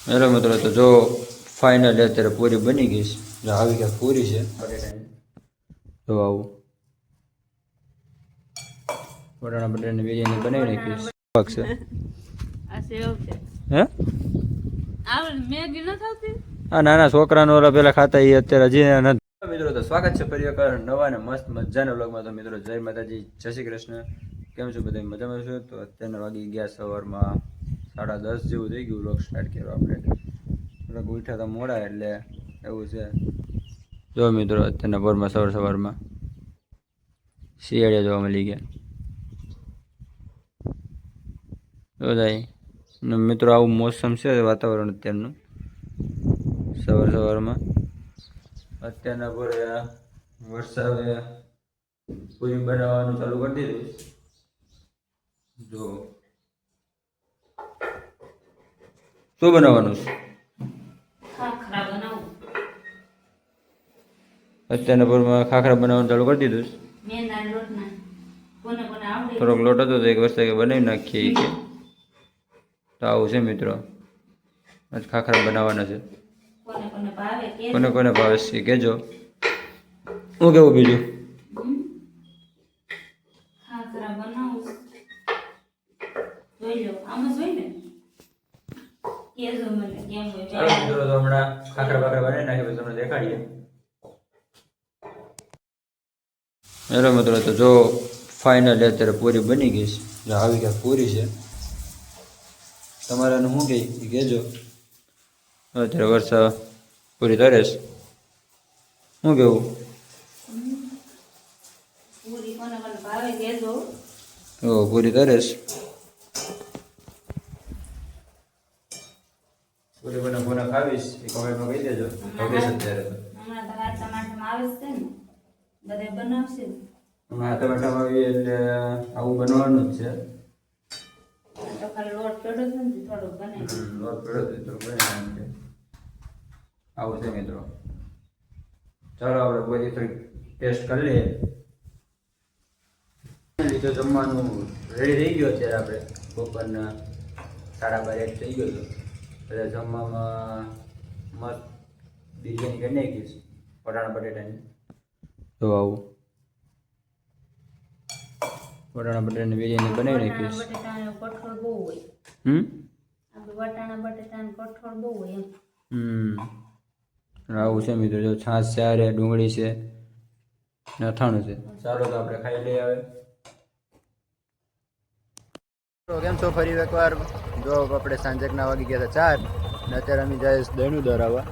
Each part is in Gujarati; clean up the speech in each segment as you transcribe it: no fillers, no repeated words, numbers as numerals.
હેલો મિત્રો, તો જો ફાઇનલ અત્યારે પૂરી બની ગઈ છે. જો આવી ગયા પૂરી છે તો આવું બટાણા બટાટાની બિરયાની બનાવી નાખીશ. પાકશે આ સેવ છે. હે આ મેગી ન ખાતી? આ નાના છોકરાનો ઓલા પેલા ખાતા એ અત્યારે હજી નથી. મિત્રો તો સ્વાગત છે ફરી એકવાર નવા ને મસ્ત મજાના વ્લોગમાં. તો મિત્રો જય માતાજી, જય શ્રી કૃષ્ણ. કેમ છો બધા? મજામાં છો? તો અત્યારના વાગી ગયા સવારમાં 10:30 જેવું થઈ ગયું. વ્લોગ સ્ટાર્ટ કર્યો આપણે. થોડાક ઉઠ્યા તો મોડા એટલે એવું છે. જો મિત્રો અત્યારના પોરમાં સવારમાં શિયાળિયા જોવા મળી ગયા. બધા મિત્રો આવું મોસમ છે વાતાવરણ અત્યારનું સવારમાં. અત્યારના પર વરસાદે પૂરી બનાવવાનું ચાલુ કરી દીધું. જો શું બનાવવાનું છે? ખાખરા બનાવું. અત્યારના પરમાં ખાખરા બનાવવાનું ચાલુ કરી દીધું. મેંદાના લોટના કોને કોને આવડે? થોડોક લોટ હતો તો એક વર્ષે બનાવી નાખીએ કે તો આવું છે મિત્રો. આજ ખાખરા બનાવવાના છે. કોને કોને ભાવે કે કોને કોને ભાવે છે કહેજો. હું કેવું બીજું? ખાખરા બનાવું. જોઈ લો આમાં જોઈ ને કેજો મને કેમ હોય. ચાલો મિત્રો, તો હમણાં ખાખરા બનાવી નાખીએ પછી તમને દેખાડીએ. હેલો મિત્રો, તો જો ફાઇનલ અત્યારે પૂરી બની ગઈ છે. જો આવી ગયા પૂરી છે. તમારે શું કહે કહેજો. અત્યારે વરસાદ પૂરી તરે છે. શું કેવું? પૂરી કોને કોને ભાવે કેજો. ઓ પૂરી તરે છે. પૂરી કોને ખાવીશ એ કમેન્ટમાં કહી દેજો. અત્યારે હમણાં તો આ ટમાટામાં આવે છે ને બધે બનાવશે. હમણાં ટમાટામાં આવી એટલે આવું બનવાનું જ છે. તો ખાલી લોટ પેડો છે ને થોડુંક બને. લોટ પડ્યો તો બને આવું છે મિત્રો. ચાલો આપણે બધી થોડીક ટેસ્ટ કરી લઈએ. તો જમવાનું રેડી થઈ ગયો અત્યારે. આપણે બપોરના 12:30 થઈ ગયો હતો એટલે જમવામાં મસ્ત બિરયાની કરી નાખીશ બટાણા બટેટાની. તો આવું બટાણા બટેટાની બિરયાની બનાવી નાખીશ. બટેટાનો કઠોળ બહુ હોય. આપણે વટાણા બટેટાનો કઠોળ બહુ હોય એમ. આવું છે મિત્રો. જો છાશ છે, આરે ડુંગળી છે ને અથાણું છે. ચાલો તો આપણે ખાઈ લઈએ હવે. તો કેમ છો? ફરી એકવાર જો આપણે સાંજેકના વાગી ગયા હતા 4 ને અત્યારે અમે જાય દહીણું દરાવવા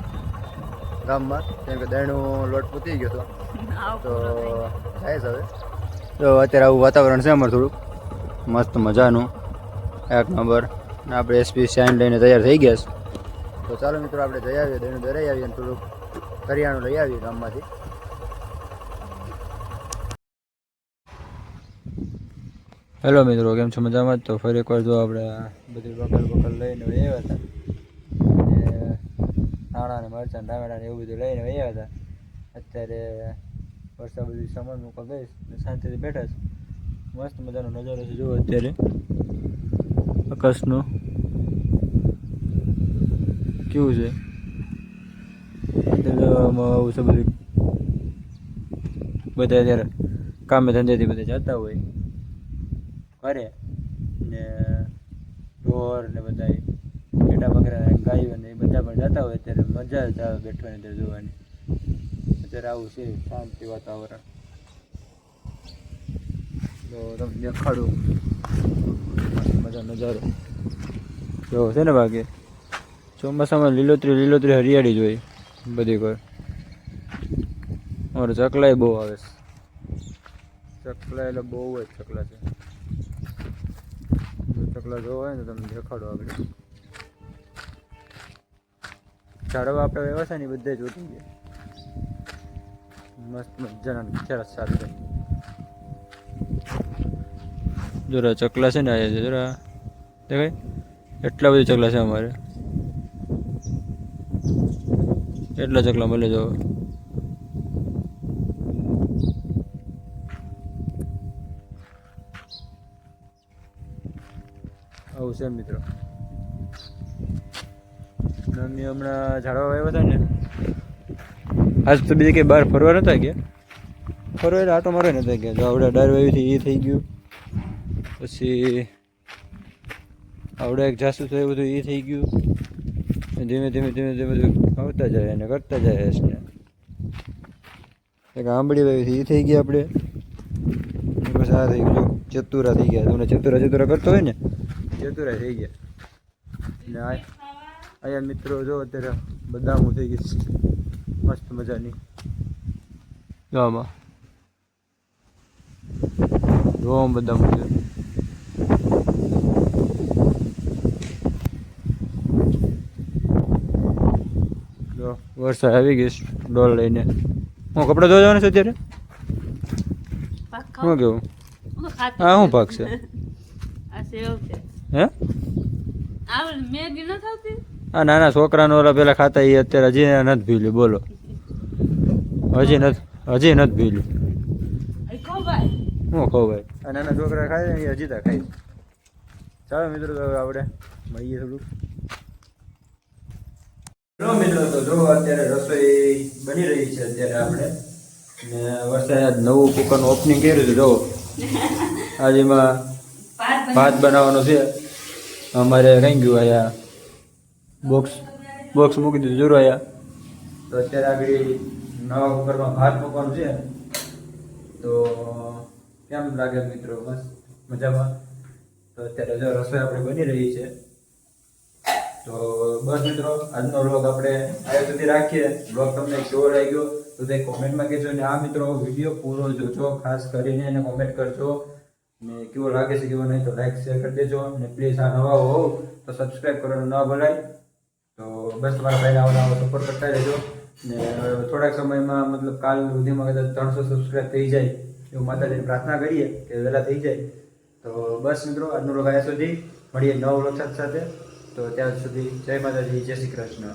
ગામમાં, કેમ કે દહીણું લોટ પૂતી ગયો હતો તો જાય હવે. તો અત્યારે આવું વાતાવરણ છે અમારે થોડુંક મસ્ત મજાનું એક નંબર. ને આપણે એસપી સાઇન લઈને તૈયાર થઈ ગયા છે. તો ચાલો મિત્રો આપણે જઈ આવીએ, દહીંનું દરાઈ આવીએ અને થોડુંક કરિયાણું લઈ આવીએ ગામમાંથી. હેલો મિત્રો, કેમ છો? મજામાં? તો ફરી એકવાર જો આપણે બધી બકલ લઈને આવ્યા હતા. નાણાં ને મરચાં ટામેટા ને એવું બધું લઈને આવ્યા હતા. અત્યારે વરસાદ બધું સામાન મૂકવા ગઈશ ને શાંતિથી બેઠા છે. મસ્ત મજાનો નજારો છે. જુઓ અત્યારે આકાશનો કેવું છે. આવું છે બધું. બધા અત્યારે કામે ધંધેથી બધા જતા હોય ઘરે ને ઢોર ને બધા પેટા બકરા ગાયો ને એ બધા પણ જતા હોય. અત્યારે મજા જ આવે બેઠવાની અંદર જોવાની. અત્યારે આવું છે શાંતિ વાતાવરણ. તો તમને દેખાડું મજા નજારો જો છે ને. બાકી ચોમાસામાં લીલોતરી હરિયાળી જોઈ બધી કોઈ. અમારે ચકલાય બહુ આવે છે. ચકલા એટલે બહુ જ ચકલા છે. ચકલા જોવા હોય ને તમને દેખાડો આગળ. ઝાડવા આપણે વ્યવસ્થા ની બધે જ ઉઠી ગયા. મસ્ત મજાના સરસ સાથે જરા ચકલા છે ને આ જરા દેખાય. એટલા બધી ચકલા છે અમારે. એટલા ચકલા મળે જો. આવું છે મિત્રો. અમે હમણાં ઝાડવા વાવ્યા હતા ને આજ તો બીજે કંઈ બહાર ફરવા નતા ગયા. ફરવા એટલે આટો મારવા નતા ગયા. તો આવડે ડાર વાવી હતી એ થઈ ગયું. પછી આવડે એક જાસૂસ થયું હતું એ થઈ ગયું. ધીમે ધીમે ધીમે ધીમે આવતા જાય અને કરતા જાય ને એક આંબળી વાવી હતી એ થઈ ગઈ આપણે. બસ આ થઈ ગયું ચતુરા થઈ ગયા. તમને ચતુરા કરતો હોય ને ચતુરા થઈ ગયા. ને અહીંયા મિત્રો જો અત્યારે બદામો થઈ ગઈ મસ્ત મજાની. જો આમાં જો બદામો છે. જો વરસાદ આવી ગઈ ડોલ લઈને. હું કપડાં ધોવા જવાનું છે અત્યારે. શું કેવું હા શું પાક છે હે હા નાના છોકરાનો ઓલા પેલા ખાતા એ અત્યારે હજી નથી ભીલ્યું. બોલો હજી નથી ભીલ્યું. હું ખાવ ભાઈ આ નાના છોકરા ખાય ને એ હજી તા ખાય. ચાલો મિત્રો તો આપણે મળીએ થોડુંક. જો મિત્રો તો જો અત્યારે રસોઈ બની રહી છે અત્યારે આપણે ને વરસાદ નવું કુકરનું ઓપનિંગ કર્યું છે. જો આજે એમાં ભાત બનાવવાનો છે. અમારે કઈ ગયું અહીંયા બોક્સ મૂકી દીધું જરૂર અહીંયા. તો અત્યારે આગળ નવા કુકરમાં ભાત મૂકવાનું છે. તો કેમ લાગે મિત્રો મસ્ત મજામાં. તો અત્યારે જો રસોઈ આપણે બની રહી છે. તો બસ મિત્રો આજનો વ્લોગ આપણે અહીંયા સુધી રાખીએ. વ્લોગ તમને કેવો લાગ્યો તો તે કોમેન્ટમાં કહેજો. ને આ મિત્રો વિડીયો પૂરો જોજો ખાસ કરીને એને કોમેન્ટ કરજો ને કેવો લાગે છે કેવો નહીં તો લાઈક શેર કરી દેજો. અને પ્લીઝ આ નવા હોવ તો સબસ્ક્રાઈબ કરવાનું ના ભૂલાય. તો બસ તમારા ભાઈને આવો સપોર્ટ કરતા રહેજો. ને થોડાક સમયમાં મતલબ કાલ સુધીમાં કદાચ 300 સબસ્ક્રાઈબ થઈ જાય એવું માતાજીને પ્રાર્થના કરીએ કે વહેલા થઈ જાય. તો બસ મિત્રો આજનો વ્લોગ અહીંયા સુધી મળીએ નવો વ્લોગ સાથે. તો ત્યાં સુધી જય માતાજી, જય શ્રી કૃષ્ણ.